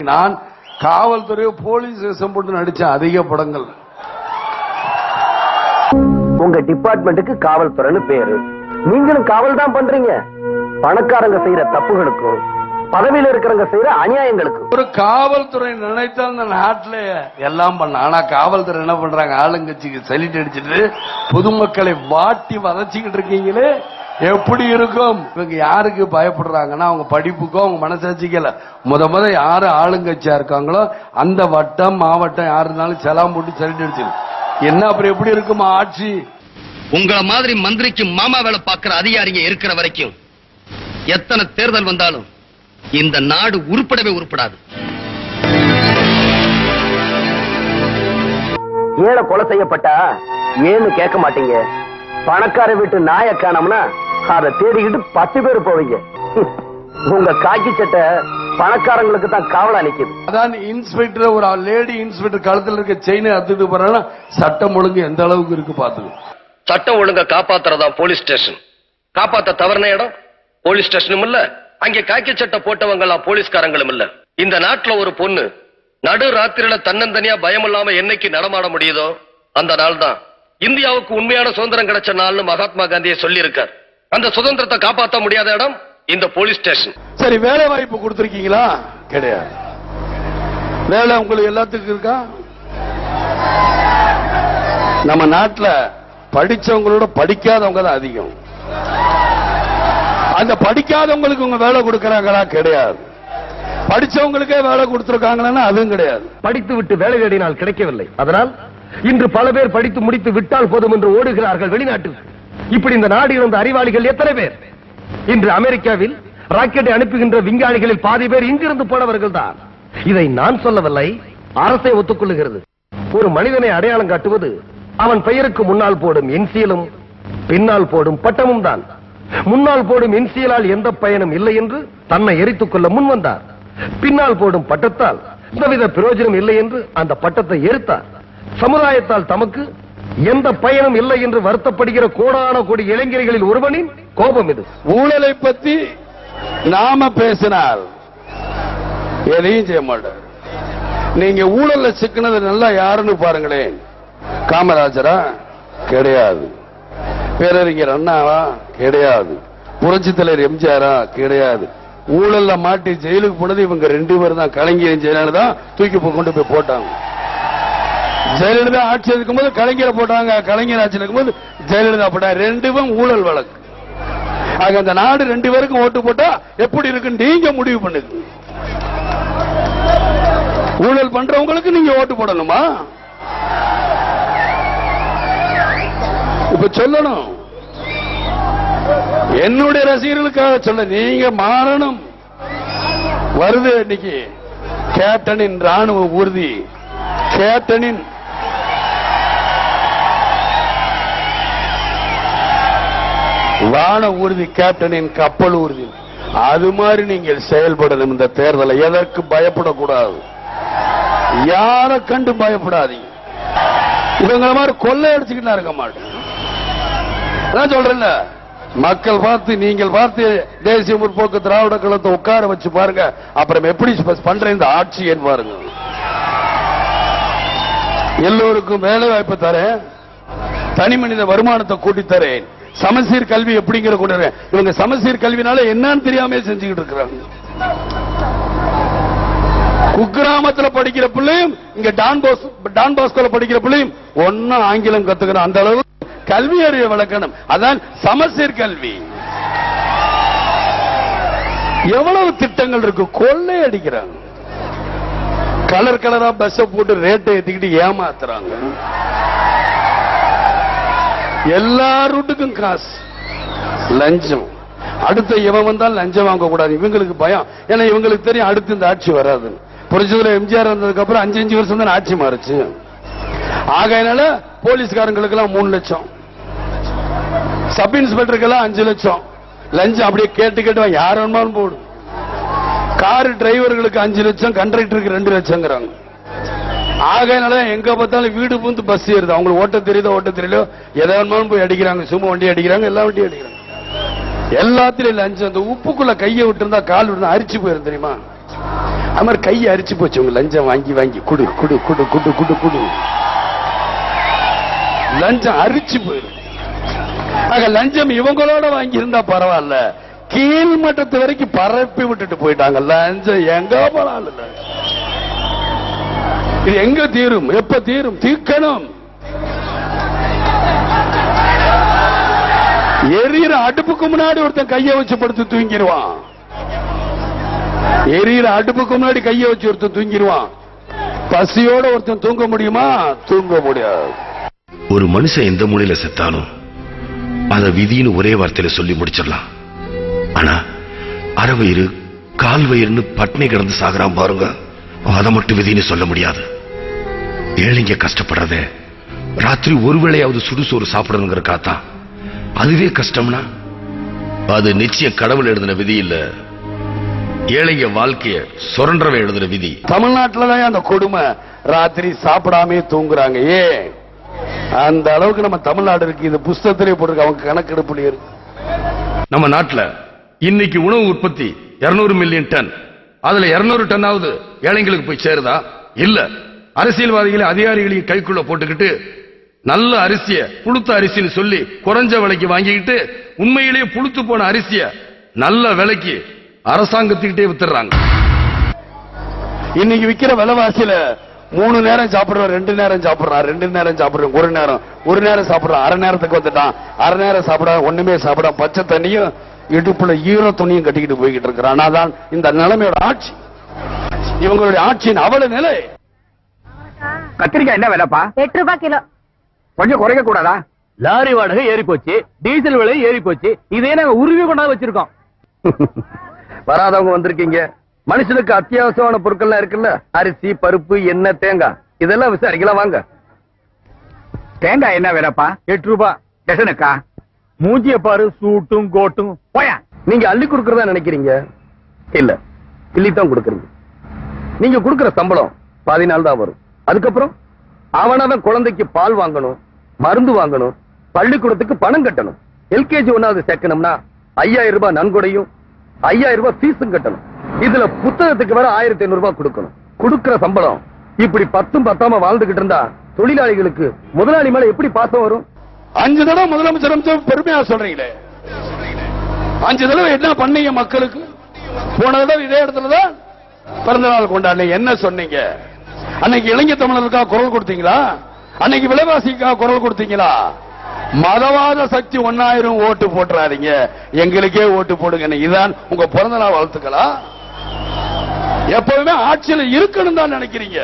நான் காவல்துறையோ போலீஸ் வேஷம் போட்டு நடிச்ச அதிக படங்கள். உங்க டிபார்ட்மெண்ட்டுக்கு காவல்துறைன்னு பேரு, நீங்களும் காவல் தான் பண்றீங்க. பணக்காரங்க செய்யற தப்புகளுக்கும் பதவியில இருக்கிறவங்க செய்யற அநியாயங்களுக்கு ஒரு காவல்துறை நினைத்தால் இந்த நாட்டில் எல்லாம் பண்ண. ஆனா காவல்துறை என்ன பண்றாங்க, ஆளுங்கட்சிக்கு சலிட்டு அடிச்சுட்டு பொதுமக்களை வாட்டி வதச்சிக்கிட்டு இருக்கீங்களே, எப்படி இருக்கும்? இவங்க யாருக்கு பயப்படுறாங்கன்னா அவங்க படிப்புக்கோ அவங்க மனசாட்சிக்கல. முத யாரு ஆளுங்கட்சியா இருக்காங்களோ அந்த வட்டம் மாவட்டம் யாரு இருந்தாலும் செலாம் போட்டு சலிட்டு அடிச்சிரு. என்ன அப்புறம் எப்படி இருக்குமா ஆட்சி? உங்களை மாதிரி மந்திரிக்கு மாமா வேலை பார்க்கிற அதிகாரிங்க இருக்கிற வரைக்கும் எத்தனை தேர்தல் வந்தாலும் இந்த நாடு உருப்படவே உருப்படாது. ஏழை கொலை செய்யப்பட்டா ஏன்னு கேட்க மாட்டீங்க. பணக்கார வீட்டு நாயை காணோம்னா அதை தேடிக்கிட்டு 10 பேர் போவீங்க. உங்க காக்கி சட்டை பணக்காரங்களுக்கு தான் காவலா நிக்குது. அதான் இன்ஸ்பெக்டர் ஒரு லேடி இன்ஸ்பெக்டர் கழுத்துல இருக்க செயினை அத்துட்டு போறாங்கன்னா சட்டம் ஒழுங்கு எந்த அளவுக்கு இருக்கு பாத்துக்கோ. சட்டம் ஒழுங்க காப்பாத்துறதா போலீஸ் ஸ்டேஷன். காப்பாத்த தவறுன இடம் போலீஸ் ஸ்டேஷனும் இல்ல, அங்கே காக்கி சட்டை போட்டவங்க போலீஸ்காரங்களும் இல்ல. இந்த நாட்டுல ஒரு பொண்ணு நடு ராத்திரியில தன்னந்தனியா பயம் இல்லாம என்னைக்கு நடமாட முடியுதோ அந்த நாள் தான் இந்தியாவுக்கு உண்மையான சுதந்திரம் கிடைச்ச நாள்னு மகாத்மா காந்தியை சொல்லி இருக்கார். அந்த சுதந்திரத்தை காப்பாற்ற முடியாத இடம் இந்த போலீஸ் ஸ்டேஷன். சரி, வேலை வாய்ப்பு கொடுத்திருக்கீங்களா? கிடையாது. வேலை உங்களுக்கு எல்லாத்துக்கும் இருக்கா? நம்ம நாட்டில் படிச்சவங்களோட படிக்காதவங்க தான் அதிகம். அந்த படிக்காதவங்களுக்கு உங்க வேலை கொடுக்கறாங்களா? கிடையாது. படிச்சவங்களுக்கே வேலை கொடுத்திருக்காங்களா? அதுவும் கிடையாது. படித்து விட்டு வேலை தேடினால் கிடைக்கவில்லை. அதனால் இன்று பல பேர் படித்து முடித்து விட்டால் போதும் என்று ஓடுகிறார்கள் வெளிநாட்டுக்கு. இப்படி இந்த நாடு இருந்த அறிவாளிகள் எத்தனை பேர்? இன்று அமெரிக்காவில் ராக்கெட்டை அனுப்புகின்ற விஞ்ஞானிகளில் பாதி பேர் இங்கிருந்து போனவர்கள் தான். இதை நான் சொல்லவில்லை, அரசை ஒத்துக்கொள்ளுகிறது. ஒரு மனிதனை அடையாளம் காட்டுவது அவன் பெயருக்கு முன்னால் போடும் இன்சியலும் பின்னால் போடும் பட்டமும் தான். முன்னால் போடும் இன்சியலால் எந்த பயனும் இல்லை என்று தன்னை எரித்துக் கொள்ள முன் வந்தார். பின்னால் போடும் பட்டத்தால் எந்தவித பிரயோஜனம் இல்லை என்று அந்த பட்டத்தை எரித்தார். சமுதாயத்தால் தமக்கு எந்த பயனும் இல்லை என்று வருத்தப்படுகிற கோடான கோடி இளைஞர்களில் ஒருவனின் கோபம் இது. ஊழலை பத்தி நாம பேசினால் எதையும் செய்ய மாட்டார். நீங்க ஊழல்ல சிக்கினது நல்லா யாருன்னு பாருங்களேன். காமராஜரா? கிடையாது. பேரறிஞர் அண்ணாவா? கிடையாது. புரட்சி தலைவர் எம்ஜிஆரா? கிடையாது. ஊழல்ல மாட்டி ஜெயிலுக்கு போனது இவங்க 2 பேர் தான். கலைஞர் ஜெயலலிதா தூக்கி கொண்டு போய் போட்டாங்க. ஜெயலலிதா ஆட்சி இருக்கும் போது கலைஞரை போட்டாங்க, கலைஞர் ஆட்சி இருக்கும் போது ஜெயலலிதா போட்டாங்க. 2 பேரும் ஊழல் வழக்கு. ஆக அந்த நாடு 2 பேருக்கும் ஓட்டு போட்டா எப்படி இருக்குன்னு நீங்க முடிவு பண்ணுங்க. ஊழல் பண்றவங்களுக்கு நீங்க ஓட்டு போடணுமா? இப்ப சொல்லணும். என்னுடைய ரசிகர்களுக்காக சொல்ல, நீங்க மாறணும். வருது இன்னைக்கு கேப்டனின் ராணுவ ஊர்தி, கேப்டனின் வான ஊர்தி, கேப்டனின் கப்பல் ஊர்தி. அது மாதிரி நீங்கள் செயல்படணும். இந்த தேர்தலை எதற்கு பயப்படக்கூடாது. யாரை கண்டு பயப்படாதீங்க. இவங்க மாதிரி கொள்ளை அடிச்சுக்கிட்டு இருக்க மாட்டேன். சொல்றேன்ல, மக்கள் பார்த்து நீங்கள் பார்த்து தேசிய முற்போக்கு திராவிட கழகத்தை உட்கார வச்சு பாருங்க. அப்புறம் எப்படி பண்ற இந்த ஆட்சி பாருங்க. எல்லோருக்கும் வேலை வாய்ப்பு தரேன், தனி மனித வருமானத்தை கூட்டி தரேன், சமசீர் கல்வி எப்படிங்கிற கொண்டு. இவங்க சமசீர் கல்வினால என்னன்னு தெரியாம செஞ்சுக்கிட்டு இருக்கிறாங்க. குக்கிராமத்தில் படிக்கிற பிள்ளையும் இங்க டான் பாஸ்கோல படிக்கிற பிள்ளையும் ஒன்னும் ஆங்கிலம் கத்துக்கணும். அந்த அளவு கல்வி அறிவை வளர்க்கணும். அதான் சமசீர் கல்வி. எவ்வளவு திட்டங்கள் இருக்கு. கொள்ளை அடிக்கிறாங்க. கலர் கலரா பஸ் போட்டு ரேட்டை ஏத்திக்கிட்டு ஏமாத்துறாங்க. எல்லா ரூட்டுக்கும் காசு, லஞ்சம். அடுத்த இவன் வந்தால் லஞ்சம் வாங்க கூடாது. இவங்களுக்கு பயம். ஏன்னா இவங்களுக்கு தெரியும் அடுத்து இந்த ஆட்சி வராது. புரட்சித்துல எம்ஜிஆர் வந்ததுக்கு அப்புறம் 5 வருஷம் தான் ஆட்சி மாறுச்சு. ஆகையினால போலீஸ்காரங்களுக்கு எல்லாம் 3 லட்சம், சப் இன்ஸ்பெக்டருக்கு எல்லாம் 5 லட்சம் லஞ்சம். அப்படியே கேட்டு கேட்டு யார் வேணுமாலும் போடும். கார் டிரைவர்களுக்கு 5 லட்சம், கண்டக்டருக்கு 2 லட்சங்கிறாங்க. ஆகையினால எங்க பார்த்தாலும் வீடு பூந்து பஸ் ஏறுது. அவங்களுக்கு ஓட்ட தெரியுதோ ஓட்ட தெரியலையோ எதை வேணுமாலும் போய் அடிக்கிறாங்க. சும்மா வண்டி அடிக்கிறாங்க, எல்லா வண்டியும் அடிக்கிறாங்க. எல்லாத்திலும் லஞ்சம். இந்த உப்புக்குள்ள கையை விட்டு இருந்தா கால் விட்டு அரிச்சு போயிரும் தெரியுமா? அது மாதிரி கையை அரிச்சு போச்சு உங்க லஞ்சம் வாங்கி வாங்கி குடு குடு குடு குடு குடு குடு லஞ்சம் அரிச்சு போயிடும். ஆக லஞ்சம் இவங்களோட வாங்கி இருந்தா பரவாயில்ல, கீழ் மட்டத்து வரைக்கும் பரப்பி விட்டுட்டு போயிட்டாங்க. லஞ்சம் எங்க போனாலும் இது எங்க தீரும், எப்ப தீரும்? தீர்க்கணும். எரியிற அடுப்புக்கு முன்னாடி ஒருத்தன் கைய வச்சு படுத்து தூங்கிடுவான். எரியிற அடுப்புக்கு முன்னாடி கைய வச்சு ஒருத்தன் தூங்கிடுவான். பசியோட ஒருத்தன் தூங்க முடியுமா? தூங்க முடியாது. ஒரு மனுஷன் எந்த மூலையில செத்தாலும் அத விதின்னு ஒரே வார்த்தையில சொல்லி முடிச்சிடலாம். ஆனா அரைவயிறு கால் வயிறுன்னு பட்னி கிடந்து சாகுறான் பாருங்க, அதை மட்டும் விதின்னு சொல்ல முடியாது. ஏழைங்க கஷ்டப்படுறத ராத்திரி ஒருவேளையாவது சுடுசோறு சாப்பிடணுங்கிற காத்தான். அதுவே கஷ்டம்னா அது நிச்சயம் கடவுள் எழுதின விதி இல்ல, ஏழைங்க வாழ்க்கைய சுரண்டவே எழுதின விதி. தமிழ்நாட்டில்தான் அந்த கொடுமை. ராத்திரி சாப்பிடாமே தூங்குறாங்க. ஏன் அந்த அளவுக்கு நம்ம தமிழ்நாடு இருக்கு? இது புஸ்தகத்திலே போட்டிருக்கு, அவங்க கணக்கெடுப்புல இருக்கு. நம்ம நாட்டுல இன்னைக்கு உணவு உற்பத்தி 200 மில்லியன் டன். அதுல 200 டன்னாவது ஏழைங்களுக்கு போய் சேருதா? இல்ல. அரசியல்வாதிகளை அதிகாரிகளையும் கைக்குள்ள போட்டுக்கிட்டு நல்ல அரிசிய புழுத்த அரிசின்னு சொல்லி குறைஞ்ச விலைக்கு வாங்கிக்கிட்டு உண்மையிலேயே புழுத்து போன அரிசிய நல்ல விலைக்கு அரசாங்கத்துக்கிட்டே வித்துறாங்க. இன்னைக்கு விக்கிற விலைவாசியில 3 நேரம் சாப்பிடுறோம், 2 நேரம் சாப்பிடுறான், 2 நேரம் சாப்பிடுறோம், ஒரு நேரம் சாப்பிடுறான், அரை நேரத்துக்கு வந்துட்டான், அரை நேரம் சாப்பிட ஒண்ணுமே சாப்பிட பச்சை தண்ணியும் இடுப்புல ஈர துணியும் கட்டிக்கிட்டு போய்கிட்டு இருக்கிறான். அதான் இந்த நிலைமையோட ஆட்சி, இவங்களுடைய ஆட்சியின் அவல நிலை. கத்திரிக்காய் என்ன விலைப்பா? 8 ரூபாய் கிலோ. கொஞ்சம் குறைக்க கூடாதா? லாரி வாடகை ஏறி போச்சு, டீசல் விலை ஏறி போச்சு, இதே நாங்க உருவி கொண்டாந்து வச்சிருக்கோம். வராதவங்க வந்திருக்கீங்க. மனுஷனுக்கு அத்தியாவசியமான பொருட்கள்லாம் இருக்குல்ல, அரிசி பருப்பு எண்ணெய் தேங்காய், இதெல்லாம் விசாரிக்கலாம் வாங்க. தேங்காய் என்ன விலைப்பா? 8 ரூபாய் டசனுக்கா? மூஞ்சிய பாரு, சூட்டும் கோட்டும். போயா, நீங்க அள்ளி கொடுக்கறதா நினைக்கிறீங்க? இல்ல, கிள்ளித்தான் கொடுக்கறீங்க. நீங்க கொடுக்கற சம்பளம் 10 நாள் தான் வரும். அதுக்கப்புறம் அவனவன் குழந்தைக்கு பால் வாங்கணும், மருந்து வாங்கணும், பள்ளிக்கூடத்துக்கு பணம் கட்டணும். எல்கேஜி 1வது சேர்க்கணும்னா 5000 ரூபாய் நன்கொடையும் 5000 ரூபாய் ஃபீஸும் கட்டணும். இதுல புத்தகத்துக்கு வேற 1500 ரூபாய் கொடுக்கணும். கொடுக்கிற சம்பளம் இப்படி 10ம் பத்தாம வாழ்ந்துகிட்டு இருந்தா தொழிலாளிகளுக்கு முதலாளி மேல எப்படி பாசம் வரும்? 5 தடவை முதலமைச்சர் பெருமையா சொல்றீங்களே, 5 தடவை என்ன பண்ணீங்க மக்களுக்கு? போன தடவை இதே இடத்துலதான் பிறந்த நாள் கொண்டாடுங்க. என்ன சொன்னீங்க? அன்னைக்கு இளைஞர் தமிழருக்காக குரல் கொடுத்தீங்களா? அன்னைக்கு விலைவாசிக்காக குரல் கொடுத்தீங்களா? மதவாத சக்தி 1000 ஓட்டு போட்டுறாதீங்க, எங்களுக்கே ஓட்டு போடுங்க. இதுதான் உங்க பிறந்த நாள் வாழ்த்துக்களா? எப்பவுமே ஆட்சியில் இருக்கணும் தான் நினைக்கிறீங்க.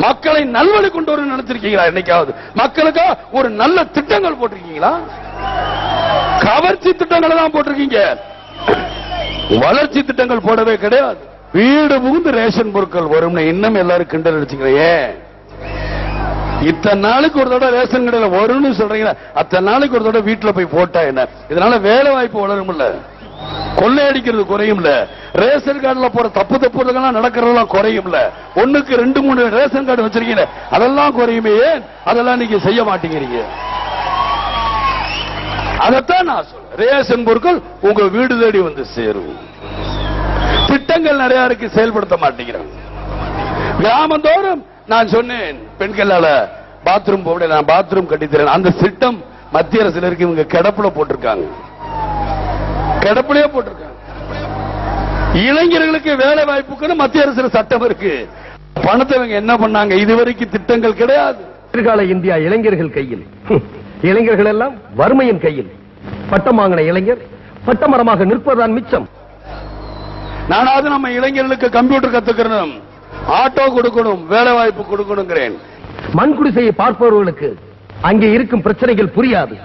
மக்களை நல்வழி கொண்டு வர நினைச்சிருக்கீங்களா? என்னைக்காவது மக்களுக்கு ஒரு நல்ல திட்டங்கள் போட்டிருக்கீங்களா? கவர்ச்சி திட்டங்களை தான் போட்டிருக்கீங்க, வளர்ச்சி திட்டங்கள் போடவே கிடையாது. வீடு புகுந்து ரேஷன் பொருட்கள் வரும் இன்னும் எல்லாரும் கிண்டல் அடிச்சுக்கிறே. இத்தனை நாளுக்கு ஒரு தடவை ரேஷன் கடையில வரும்னு சொல்றீங்க, அத்தனை நாளைக்கு ஒரு தடவை வீட்டுல போய் போட்டா என்ன? இதனால வேலை வாய்ப்பு வளரும் இல்ல, கொள்ளையடிக்கிறது குறையும் இல்ல, ரேஷன் கார்டுல போற தப்புதெல்லாம் நடக்கிறதெல்லாம் குறையும் இல்ல, 1க்கு 2 3 ரேஷன் கார்டு வச்சிருக்கீங்க, அதெல்லாம் குறையுமே. ஏன் அதெல்லாம் நீங்க செய்ய மாட்டேங்கிறீங்க? அதைத்தான் நான் சொல்றேன், ரேஷன் பொருட்கள் உங்க வீடு தேடி வந்து சேரும். திட்டங்கள் நிறைய இருக்கு, செயல்படுத்த மாட்டேங்கிறாங்க. கிராமந்தோறும் நான் சொன்னேன், பெண்களால பாத்ரூம் போட நான் பாத்ரூம் கட்டித்தரேன். அந்த திட்டம் மத்திய அரசுல இருக்கு, இவங்க கிடப்புல போட்டிருக்காங்க, கிடப்புலயே போட்டிருக்காங்க. இளைஞர்களுக்கு வேலை வாய்ப்புக்கு மத்திய அரசு சட்டம் இருக்கு. பணத்தை இவங்க என்ன பண்ணாங்க? இதுவரைக்கும் திட்டங்கள் கிடையாது. எதிர்கால இந்தியா இளைஞர்கள் கையில், இளைஞர்கள் எல்லாம் வறுமையின் கையில். பட்டம் வாங்கின இளைஞர் பட்டமரமாக நிற்பதான் மிச்சம். நானாவது நம்ம இளைஞர்களுக்கு கம்ப்யூட்டர் கத்துக்கணும், ஆட்டோ கொடுக்கணும், வேலை வாய்ப்பு கொடுக்கணுங்கிறேன். மண் குடிசையை பார்ப்பவர்களுக்கு அங்கே இருக்கும் பிரச்சனைகள் புரியாது.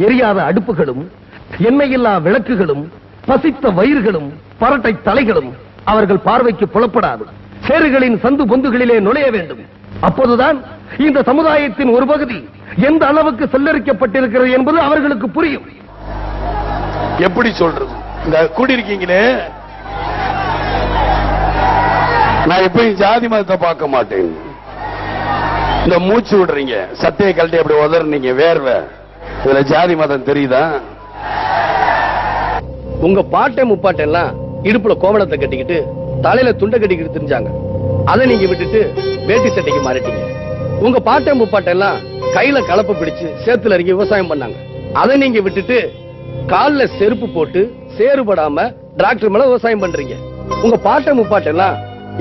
எரியாத அடுப்புகளும், எண்ணெயில்லா விளக்குகளும், பசித்த வயிறுகளும், பரட்டை தலைகளும் அவர்கள் பார்வைக்கு புலப்படாது. சேறுகளின் சந்து பொந்துகளிலே நுழைய வேண்டும். அப்போதுதான் இந்த சமுதாயத்தின் ஒரு பகுதி எந்த அளவுக்கு செல்லரிக்கப்பட்டிருக்கிறது என்பது அவர்களுக்கு புரியும். எப்படி சொல்றது? இந்த கூடியிருக்கீங்களே, நான் எப்பயும் ஜாதி மதத்தை பார்க்க மாட்டேன். இந்த மூச்சு விடுறீங்க, சட்டையை கழட்டி அப்படி உதறீங்க, வேர்வை, இதுல ஜாதி மதம் தெரியுதா? உங்க பாட்டை முப்பாட்டை எல்லாம் இடுப்புல கோவணத்தை கட்டிக்கிட்டு தலையில துண்டை கட்டிக்கிட்டு தெரிஞ்சாங்க. அதை நீங்க விட்டுட்டு வேட்டி சட்டைக்கு மாறிட்டீங்க. உங்க பாட்டன் முப்பாட்டம் எல்லாம் கையில கலப்பை பிடிச்சு சேத்துல இறங்கி விவசாயம் பண்ணாங்க. அதை நீங்க விட்டுட்டு கால்ல செருப்பு போட்டு சேறுபடாம டிராக்டர் மேல விவசாயம் பண்றீங்க. உங்க பாட்டன் முப்பாட்டம் எல்லாம்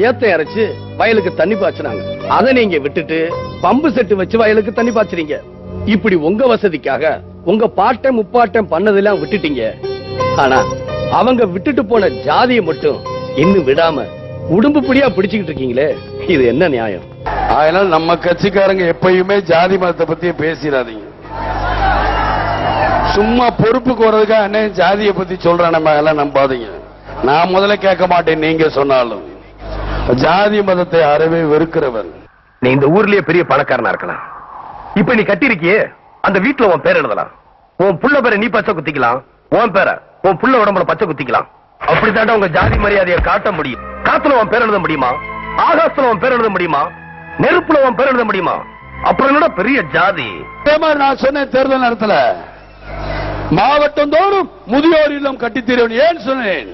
ஏத்த இறைச்சு வயலுக்கு தண்ணி பாய்ச்சினாங்க. அதை நீங்க விட்டுட்டு பம்பு செட்டு வச்சு வயலுக்கு தண்ணி பாய்ச்சறீங்க. இப்படி உங்க வசதிக்காக உங்க பாட்டன் முப்பாட்டம் பண்ணதெல்லாம் விட்டுட்டீங்க. ஆனா அவங்க விட்டுட்டு போன ஜாதியை மட்டும் இன்னும் விடாம உடும்புப்படியா பிடிச்சுக்கிட்டு இருக்கீங்களே, இது என்ன நியாயம்? அதனால நம்ம கட்சிக்காரங்க எப்பயுமே ஜாதி மதத்தை பத்தி பேசிடாதீங்க. சும்மா பொறுப்புக்கு வர்றதுக்காக என்ன ஜாதியை பத்தி சொல்றேன் நம்ம எல்லாம் நம்பாதீங்க. நான் முதல்ல கேட்க மாட்டேன், நீங்க சொன்னாலும். ஜாதி மதத்தை அறவே வெறுக்கிறவன். நீ இந்த ஊர்லயே பெரிய பணக்காரனா இருக்கலாம். இப்ப நீ கட்டிருக்கியே, அந்த வீட்டுல உன் பேர் எழுதலாம். உன் புள்ள பேரை நீ பச்சை குத்திக்கலாம், உன் பேரை உன் புள்ள உடம்புல பச்சை குத்திக்கலாம். அப்படித்தாண்டா உங்க ஜாதி மரியாதையை காட்ட முடியும். காத்துல உன் பேர் எழுத முடியுமா? ஆகாசத்துல உன் பேர் எழுத முடியுமா? நெருப்புல உன் பேர் எழுத முடியுமா? அப்புறம் என்னடா பெரிய ஜாதி? அதே மாதிரி நான் சொன்னேன் தேர்தல் நேரத்துல, மாவட்டம் தோறும் முதியோர் இல்லம் கட்டித்தீரவன். ஏன் சொன்னேன்?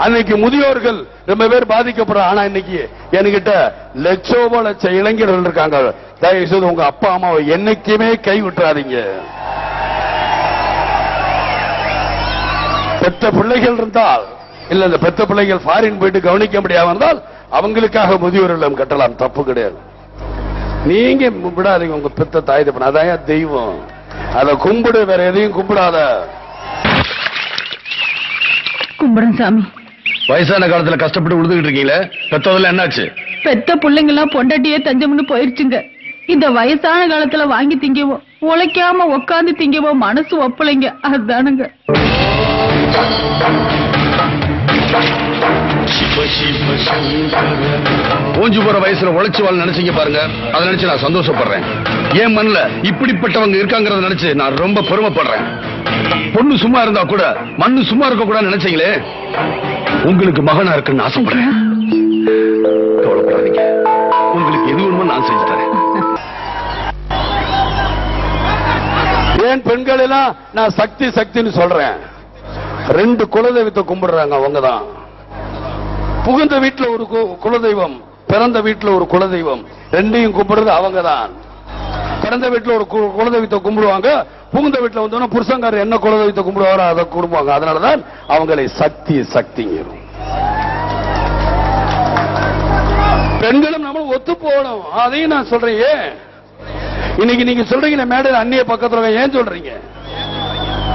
அன்னைக்கு முதியோர்கள் ரொம்ப பேர் பாதிக்கப்படுறாங்க. ஆனா இன்னைக்கு என்கிட்ட லட்ச இளைஞர்கள் இருக்காங்க. தயவு செய்து உங்க அப்பா அம்மாவை என்னைக்குமே கை விட்டுறாதீங்க. பெற்ற பிள்ளைகள் இருந்தால், இல்ல இந்த பெற்ற பிள்ளைகள் ஃபாரின் போயிட்டு கவனிக்க முடியாம இருந்தால் அவங்களுக்காக முதியோர் இல்லம் கட்டலாம், தப்பு கிடையாது. நீங்க விடாதீங்க உங்க பெத்த தாய் தப்பன, அதான் தெய்வம். அதை கும்பிடு, வேற எதையும் கும்பிடாத. கும்பிடுறேன் சாமி. வயசான காலத்துல கஷ்டப்பட்டு உழுதுகிட்டு இருக்கீங்களே, பெத்ததுல என்னாச்சு? பெத்த பிள்ளைங்க எல்லாம் பொண்டாட்டியே தஞ்சம்னு போயிருச்சுங்க. இந்த வயசான காலத்துல வாங்கி திங்கவோ, உழைக்காம உக்காந்து திங்கவோ மனசு ஒப்பலைங்க. அதுதானுங்க. ஓஞ்சு போற வயசுல உழைச்சு வாழ நினைச்சீங்க பாருங்க, அதை நினைச்சு நான் சந்தோஷப்படுறேன். என் மண்ணுல இப்படிப்பட்டவங்க இருக்காங்கறத நினைச்சு நான் ரொம்ப பெருமைப்படுறேன். பொண்ணு சும்மா இருந்தா கூட மண்ணு சும்மா இருக்க கூட நினைச்சீங்களே, உங்களுக்கு மகனா இருக்குன்னு ஆசைப்படுறேன். கவலைப்படாதீங்க, உங்களுக்கு எது வேணுமோ நான் செஞ்சு தரேன். ஏன் பெண்கள் எல்லாம் நான் சக்தி சக்தின்னு சொல்றேன்? 2 குலதெய்வத்தை கும்பிடுறாங்க அவங்கதான். புகுந்த வீட்டுல ஒரு குலதெய்வம், பிறந்த வீட்டுல ஒரு குலதெய்வம், ரெண்டையும் கும்பிடுறது அவங்கதான். பிறந்த வீட்டுல ஒரு குலதெய்வத்தை கும்பிடுவாங்க, புகுந்த வீட்டுல வந்தோன்னா புருஷங்காரர் என்ன குலதெய்வத்தை கும்பிடுவாரோ அதை கும்பிடுவாங்க. அதனாலதான் அவங்களை சக்தி சக்திங்க. பெண்களும் நம்ம ஒத்து போகணும், அதையும் நான் சொல்றேன். ஏன் இன்னைக்கு நீங்க சொல்றீங்க மேடையில் அந்நிய பக்கத்துல, ஏன் சொல்றீங்க?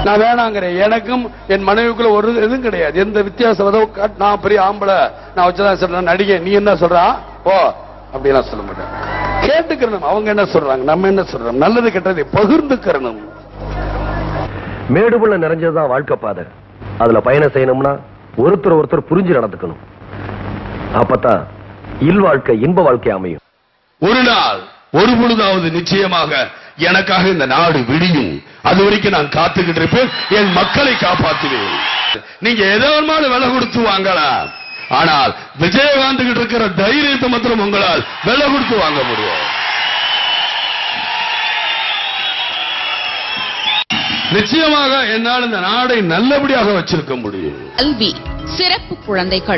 நான் வேணாங்கிறேன். எனக்கும் என் மனைவிக்குள்ள ஒரு இதுவும் கிடையாது, எந்த வித்தியாசம். நான் பெரிய ஆம்பளை, நான் வச்சுதான் சொல்றேன் நடிகை, நீ என்ன சொல்றா ஓ அப்படிலாம் சொல்ல மாட்டேன். கேட்டுக்கிறணும் அவங்க என்ன சொல்றாங்க, நம்ம என்ன சொல்றோம், நல்லது கெட்டதை பகிர்ந்துக்கிறணும். மேடுபுள்ள நிறைஞ்சதுதான் வாழ்க்கை பாதை. அதுல பயணம் செய்யணும்னா ஒருத்தர் புரிஞ்சு நடந்துக்கணும். அப்பதான் இல்வாழ்க்கை இன்ப வாழ்க்கை அமையும். ஒரு நாள் ஒரு பொழுதாவது நிச்சயமாக எனக்காக இந்த நாடு விடியும். அது வரைக்கும் நான் காத்துக்கிட்டு இருப்பேன், என் மக்களை காப்பாற்றுவேன். நீங்க எதனாலும் விலை கொடுத்து வாங்கலாம், ஆனால் விஜயகாந்த் கிட்ட இருக்கிற தைரியத்தை மாத்திரம் உங்களால் விலை கொடுத்து வாங்க முடியும். நிச்சயமாக என்னால் இந்த நாடை நல்லபடியாக வச்சிருக்க முடியும். கல்வி சிறப்பு குழந்தைகள்